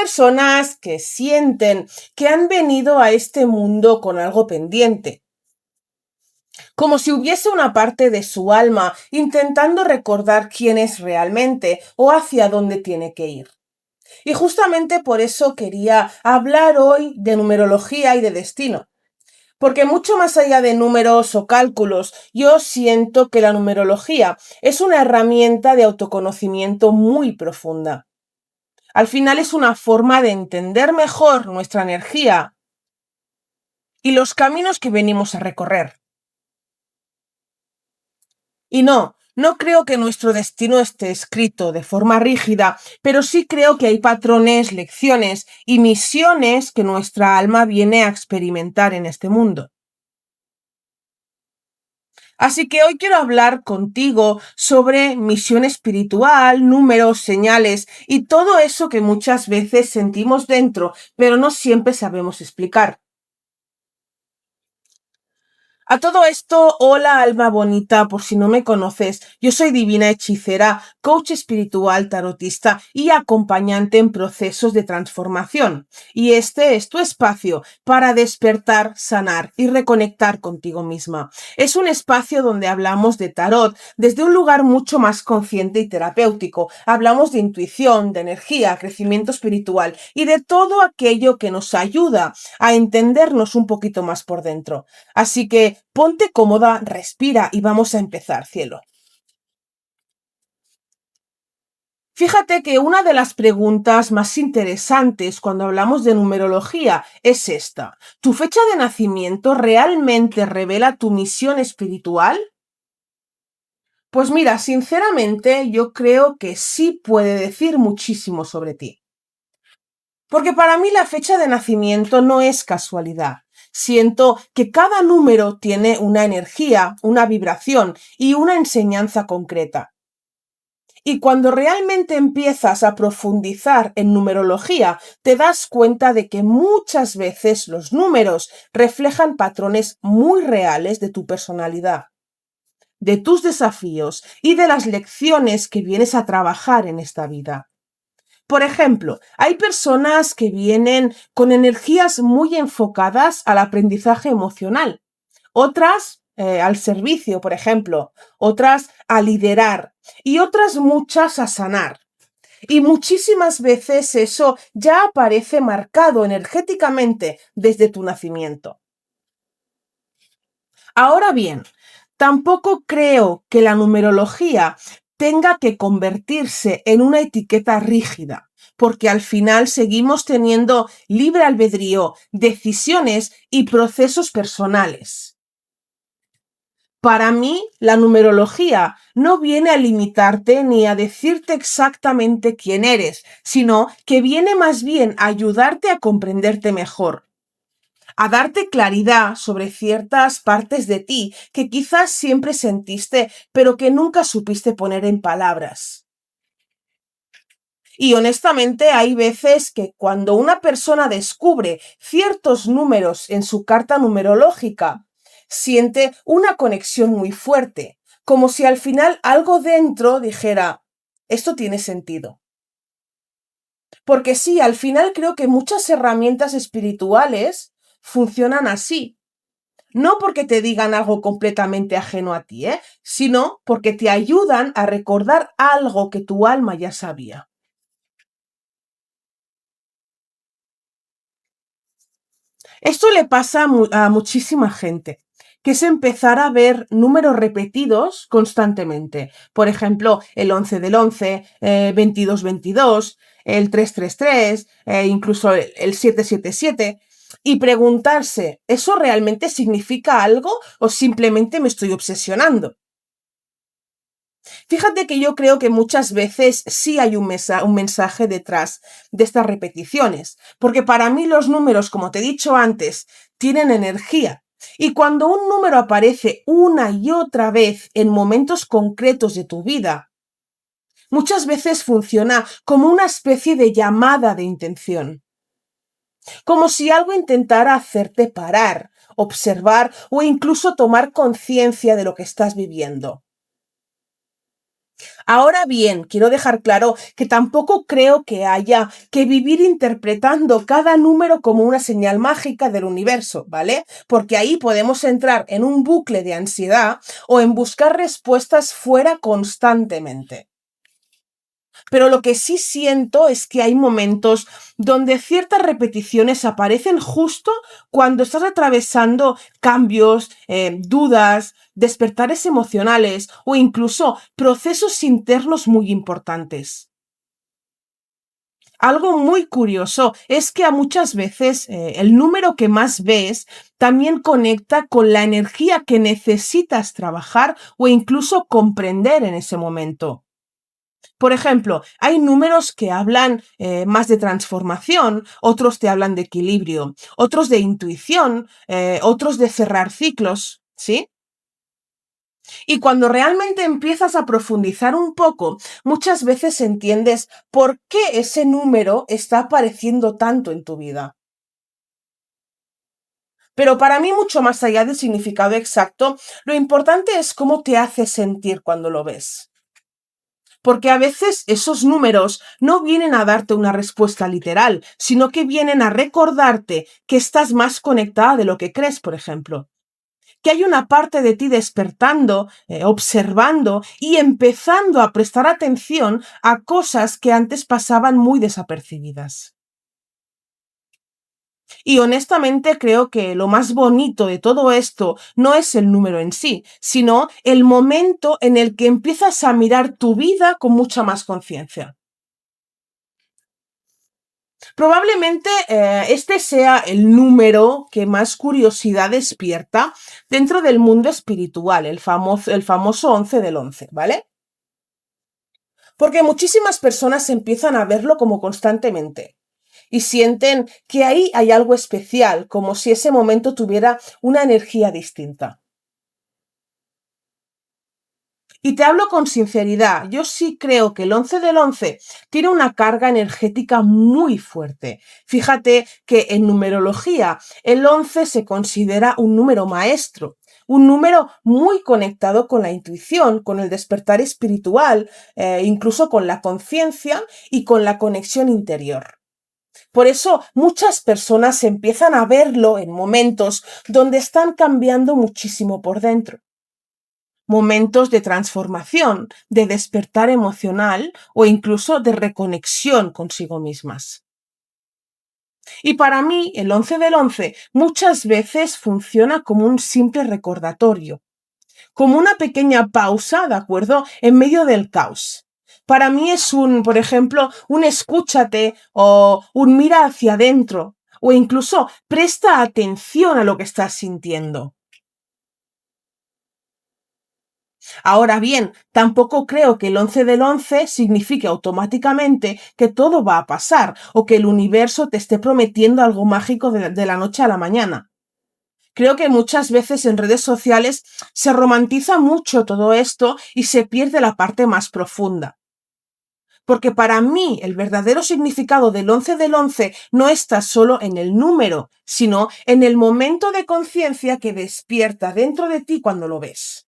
personas que sienten que han venido a este mundo con algo pendiente, como si hubiese una parte de su alma intentando recordar quién es realmente o hacia dónde tiene que ir. Y justamente por eso quería hablar hoy de numerología y de destino. Porque mucho más allá de números o cálculos, yo siento que la numerología es una herramienta de autoconocimiento muy profunda. Al final es una forma de entender mejor nuestra energía y los caminos que venimos a recorrer. Y no creo que nuestro destino esté escrito de forma rígida, pero sí creo que hay patrones, lecciones y misiones que nuestra alma viene a experimentar en este mundo. Así que hoy quiero hablar contigo sobre misión espiritual, números, señales y todo eso que muchas veces sentimos dentro, pero no siempre sabemos explicar. A todo esto, hola alma bonita, por si no me conoces, yo soy divina hechicera, coach espiritual, tarotista y acompañante en procesos de transformación. Y este es tu espacio para despertar, sanar y reconectar contigo misma. Es un espacio donde hablamos de tarot desde un lugar mucho más consciente y terapéutico. Hablamos de intuición, de energía, crecimiento espiritual y de todo aquello que nos ayuda a entendernos un poquito más por dentro. Así que ponte cómoda, respira y vamos a empezar, cielo. Fíjate que una de las preguntas más interesantes cuando hablamos de numerología es esta. ¿Tu fecha de nacimiento realmente revela tu misión espiritual? Pues mira, sinceramente yo creo que sí puede decir muchísimo sobre ti. Porque para mí la fecha de nacimiento no es casualidad. Siento que cada número tiene una energía, una vibración y una enseñanza concreta. Y cuando realmente empiezas a profundizar en numerología, te das cuenta de que muchas veces los números reflejan patrones muy reales de tu personalidad, de tus desafíos y de las lecciones que vienes a trabajar en esta vida. Por ejemplo, hay personas que vienen con energías muy enfocadas al aprendizaje emocional, otras al servicio, por ejemplo, otras a liderar y otras muchas a sanar. Y muchísimas veces eso ya aparece marcado energéticamente desde tu nacimiento. Ahora bien, tampoco creo que la numerología tenga que convertirse en una etiqueta rígida, porque al final seguimos teniendo libre albedrío, decisiones y procesos personales. Para mí, la numerología no viene a limitarte ni a decirte exactamente quién eres, sino que viene más bien a ayudarte a comprenderte mejor, a darte claridad sobre ciertas partes de ti que quizás siempre sentiste, pero que nunca supiste poner en palabras. Y honestamente hay veces que cuando una persona descubre ciertos números en su carta numerológica, siente una conexión muy fuerte, como si al final algo dentro dijera, esto tiene sentido. Porque sí, al final creo que muchas herramientas espirituales funcionan así. No porque te digan algo completamente ajeno a ti, sino porque te ayudan a recordar algo que tu alma ya sabía. Esto le pasa a muchísima gente, que es empezar a ver números repetidos constantemente. Por ejemplo, el 11 del 11, 22 22, el 333, incluso el 777, y preguntarse, ¿eso realmente significa algo o simplemente me estoy obsesionando? Fíjate que yo creo que muchas veces sí hay un mensaje detrás de estas repeticiones, porque para mí los números, como te he dicho antes, tienen energía. Y cuando un número aparece una y otra vez en momentos concretos de tu vida, muchas veces funciona como una especie de llamada de intención, como si algo intentara hacerte parar, observar o incluso tomar conciencia de lo que estás viviendo. Ahora bien, quiero dejar claro que tampoco creo que haya que vivir interpretando cada número como una señal mágica del universo, ¿vale? Porque ahí podemos entrar en un bucle de ansiedad o en buscar respuestas fuera constantemente. Pero lo que sí siento es que hay momentos donde ciertas repeticiones aparecen justo cuando estás atravesando cambios, dudas, despertares emocionales o incluso procesos internos muy importantes. Algo muy curioso es que a muchas veces el número que más ves también conecta con la energía que necesitas trabajar o incluso comprender en ese momento. Por ejemplo, hay números que hablan más de transformación, otros te hablan de equilibrio, otros de intuición, otros de cerrar ciclos, ¿sí? Y cuando realmente empiezas a profundizar un poco, muchas veces entiendes por qué ese número está apareciendo tanto en tu vida. Pero para mí, mucho más allá del significado exacto, lo importante es cómo te hace sentir cuando lo ves. Porque a veces esos números no vienen a darte una respuesta literal, sino que vienen a recordarte que estás más conectada de lo que crees, por ejemplo. Que hay una parte de ti despertando, observando y empezando a prestar atención a cosas que antes pasaban muy desapercibidas. Y honestamente creo que lo más bonito de todo esto no es el número en sí, sino el momento en el que empiezas a mirar tu vida con mucha más conciencia. Probablemente este sea el número que más curiosidad despierta dentro del mundo espiritual, el famoso 11 del 11, ¿vale? Porque muchísimas personas empiezan a verlo como constantemente y sienten que ahí hay algo especial, como si ese momento tuviera una energía distinta. Y te hablo con sinceridad, yo sí creo que el 11 del 11 tiene una carga energética muy fuerte. Fíjate que en numerología el 11 se considera un número maestro, un número muy conectado con la intuición, con el despertar espiritual, incluso con la conciencia y con la conexión interior. Por eso muchas personas empiezan a verlo en momentos donde están cambiando muchísimo por dentro. Momentos de transformación, de despertar emocional o incluso de reconexión consigo mismas. Y para mí, el 11 del 11 muchas veces funciona como un simple recordatorio, como una pequeña pausa, ¿de acuerdo?, en medio del caos. Para mí es por ejemplo, un escúchate o un mira hacia adentro o incluso presta atención a lo que estás sintiendo. Ahora bien, tampoco creo que el 11 del 11 signifique automáticamente que todo va a pasar o que el universo te esté prometiendo algo mágico de la noche a la mañana. Creo que muchas veces en redes sociales se romantiza mucho todo esto y se pierde la parte más profunda. Porque para mí el verdadero significado del 11 del 11 no está solo en el número, sino en el momento de conciencia que despierta dentro de ti cuando lo ves.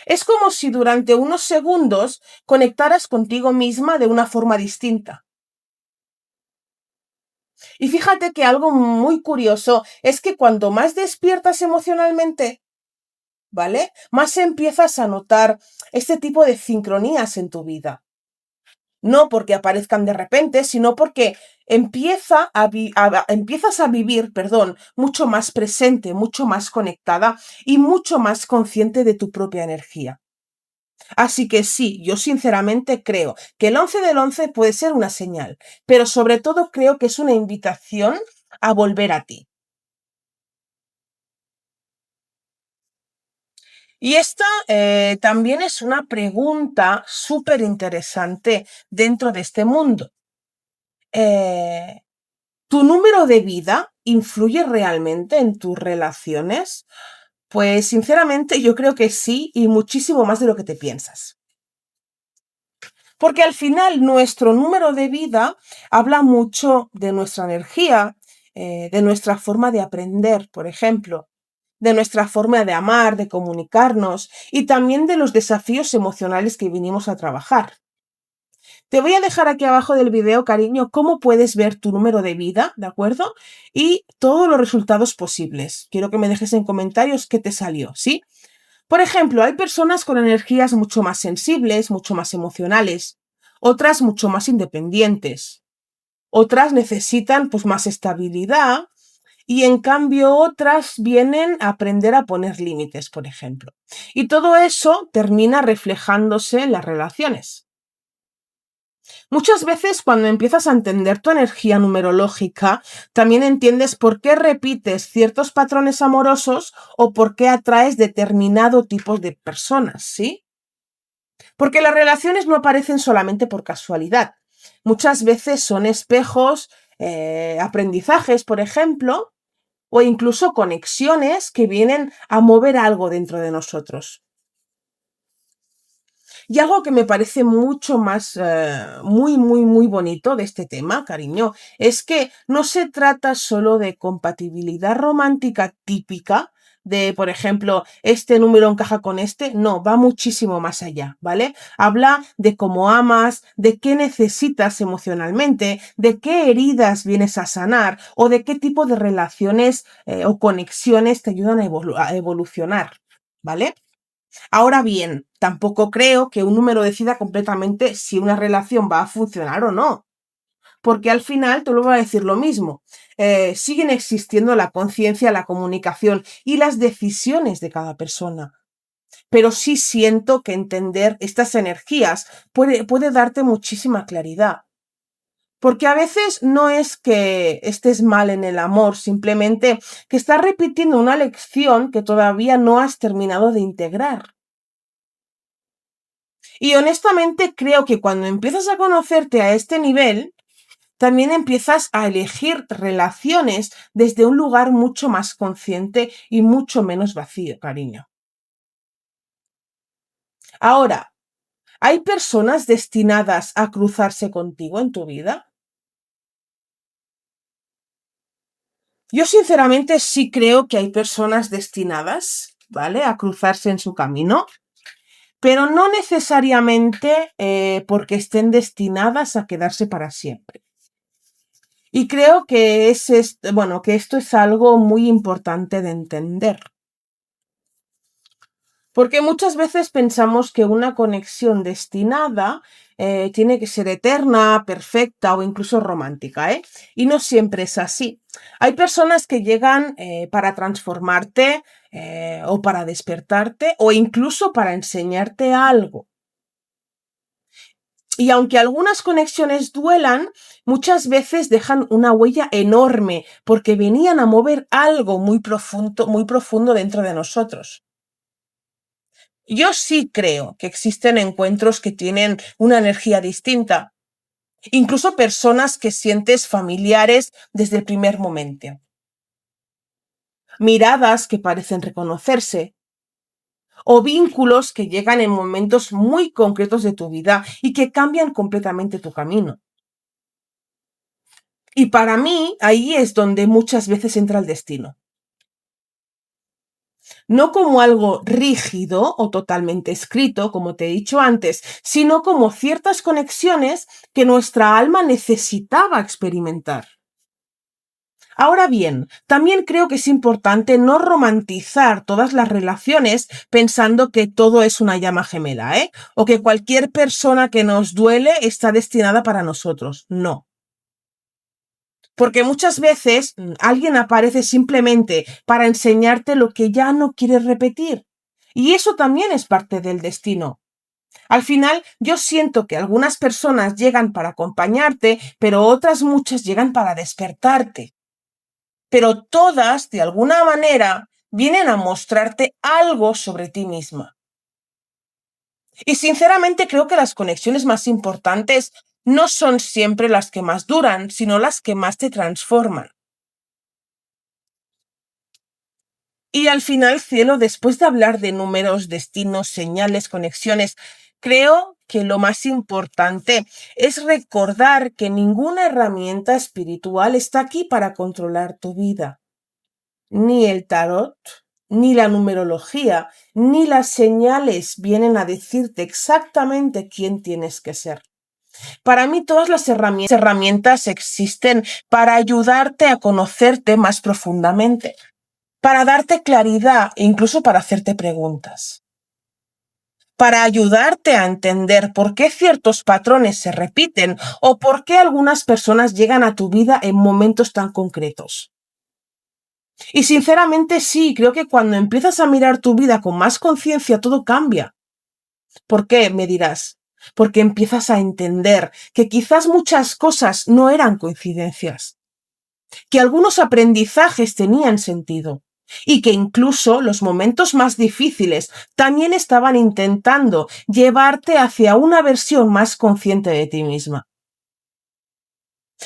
Es como si durante unos segundos conectaras contigo misma de una forma distinta. Y fíjate que algo muy curioso es que cuanto más despiertas emocionalmente, ¿vale? Más empiezas a notar este tipo de sincronías en tu vida. No porque aparezcan de repente, sino porque empiezas a vivir, perdón, mucho más presente, mucho más conectada y mucho más consciente de tu propia energía. Así que sí, yo sinceramente creo que el 11 del 11 puede ser una señal, pero sobre todo creo que es una invitación a volver a ti. Y esta también es una pregunta súper interesante dentro de este mundo. Eh, ¿Tu número de vida influye realmente en tus relaciones? Pues sinceramente yo creo que sí y muchísimo más de lo que te piensas. Porque al final nuestro número de vida habla mucho de nuestra energía, de nuestra forma de aprender, por ejemplo. de nuestra forma de amar, de comunicarnos y también de los desafíos emocionales que vinimos a trabajar. Te voy a dejar aquí abajo del video, cariño, cómo puedes ver tu número de vida, ¿de acuerdo? Y todos los resultados posibles. Quiero que me dejes en comentarios qué te salió, ¿sí? Por ejemplo, hay personas con energías mucho más sensibles, mucho más emocionales, otras mucho más independientes, otras necesitan pues más estabilidad y en cambio otras vienen a aprender a poner límites, por ejemplo. Y todo eso termina reflejándose en las relaciones. Muchas veces cuando empiezas a entender tu energía numerológica, también entiendes por qué repites ciertos patrones amorosos o por qué atraes determinado tipo de personas, ¿sí? Porque las relaciones no aparecen solamente por casualidad. Muchas veces son espejos, aprendizajes, por ejemplo, o incluso conexiones que vienen a mover algo dentro de nosotros. Y algo que me parece mucho más, muy bonito de este tema, cariño, es que no se trata solo de compatibilidad romántica típica, de, por ejemplo, este número encaja con este, no, va muchísimo más allá, ¿vale? Habla de cómo amas, de qué necesitas emocionalmente, de qué heridas vienes a sanar o de qué tipo de relaciones o conexiones te ayudan a evolucionar, ¿vale? Ahora bien, tampoco creo que un número decida completamente si una relación va a funcionar o no, porque al final te lo voy a decir lo mismo. Siguen existiendo la conciencia, la comunicación y las decisiones de cada persona. Pero sí siento que entender estas energías puede darte muchísima claridad. Porque a veces no es que estés mal en el amor, simplemente que estás repitiendo una lección que todavía no has terminado de integrar. Y honestamente creo que cuando empiezas a conocerte a este nivel, también empiezas a elegir relaciones desde un lugar mucho más consciente y mucho menos vacío, cariño. Ahora, ¿hay personas destinadas a cruzarse contigo en tu vida? Yo sinceramente sí creo que hay personas destinadas, ¿vale? A cruzarse en su camino, pero no necesariamente porque estén destinadas a quedarse para siempre. Y creo que bueno, que esto es algo muy importante de entender. Porque muchas veces pensamos que una conexión destinada tiene que ser eterna, perfecta o incluso romántica, ¿eh? Y no siempre es así. Hay personas que llegan para transformarte o para despertarte o incluso para enseñarte algo. Y aunque algunas conexiones duelan, muchas veces dejan una huella enorme porque venían a mover algo muy profundo dentro de nosotros. Yo sí creo que existen encuentros que tienen una energía distinta, incluso personas que sientes familiares desde el primer momento, miradas que parecen reconocerse o vínculos que llegan en momentos muy concretos de tu vida y que cambian completamente tu camino. Y para mí, ahí es donde muchas veces entra el destino. No como algo rígido o totalmente escrito, como te he dicho antes, sino como ciertas conexiones que nuestra alma necesitaba experimentar. Ahora bien, también creo que es importante no romantizar todas las relaciones pensando que todo es una llama gemela, ¿eh? O que cualquier persona que nos duele está destinada para nosotros. No. Porque muchas veces alguien aparece simplemente para enseñarte lo que ya no quieres repetir. Y eso también es parte del destino. Al final, yo siento que algunas personas llegan para acompañarte, pero otras muchas llegan para despertarte. Pero todas, de alguna manera, vienen a mostrarte algo sobre ti misma. Y sinceramente creo que las conexiones más importantes no son siempre las que más duran, sino las que más te transforman. Y al final, cielo, después de hablar de números, destinos, señales, conexiones, creo que lo más importante es recordar que ninguna herramienta espiritual está aquí para controlar tu vida. Ni el tarot, ni la numerología, ni las señales vienen a decirte exactamente quién tienes que ser. Para mí todas las herramientas existen para ayudarte a conocerte más profundamente, para darte claridad e incluso para hacerte preguntas, para ayudarte a entender por qué ciertos patrones se repiten o por qué algunas personas llegan a tu vida en momentos tan concretos. Y sinceramente sí, creo que cuando empiezas a mirar tu vida con más conciencia todo cambia. ¿Por qué? Me dirás. Porque empiezas a entender que quizás muchas cosas no eran coincidencias, que algunos aprendizajes tenían sentido y que incluso los momentos más difíciles también estaban intentando llevarte hacia una versión más consciente de ti misma.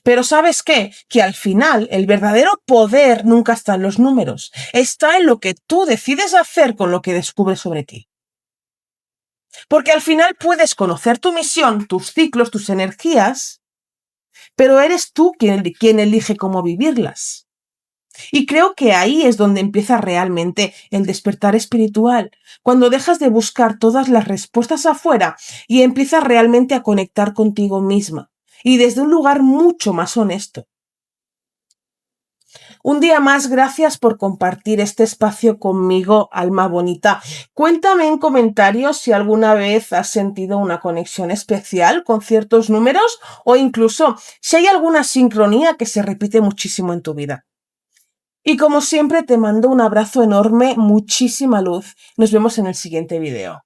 Pero ¿sabes qué? Que al final el verdadero poder nunca está en los números, está en lo que tú decides hacer con lo que descubres sobre ti. Porque al final puedes conocer tu misión, tus ciclos, tus energías, pero eres tú quien elige cómo vivirlas. Y creo que ahí es donde empieza realmente el despertar espiritual, cuando dejas de buscar todas las respuestas afuera y empiezas realmente a conectar contigo misma, y desde un lugar mucho más honesto. Un día más, gracias por compartir este espacio conmigo, alma bonita. Cuéntame en comentarios si alguna vez has sentido una conexión especial con ciertos números o incluso si hay alguna sincronía que se repite muchísimo en tu vida. Y como siempre te mando un abrazo enorme, muchísima luz. Nos vemos en el siguiente video.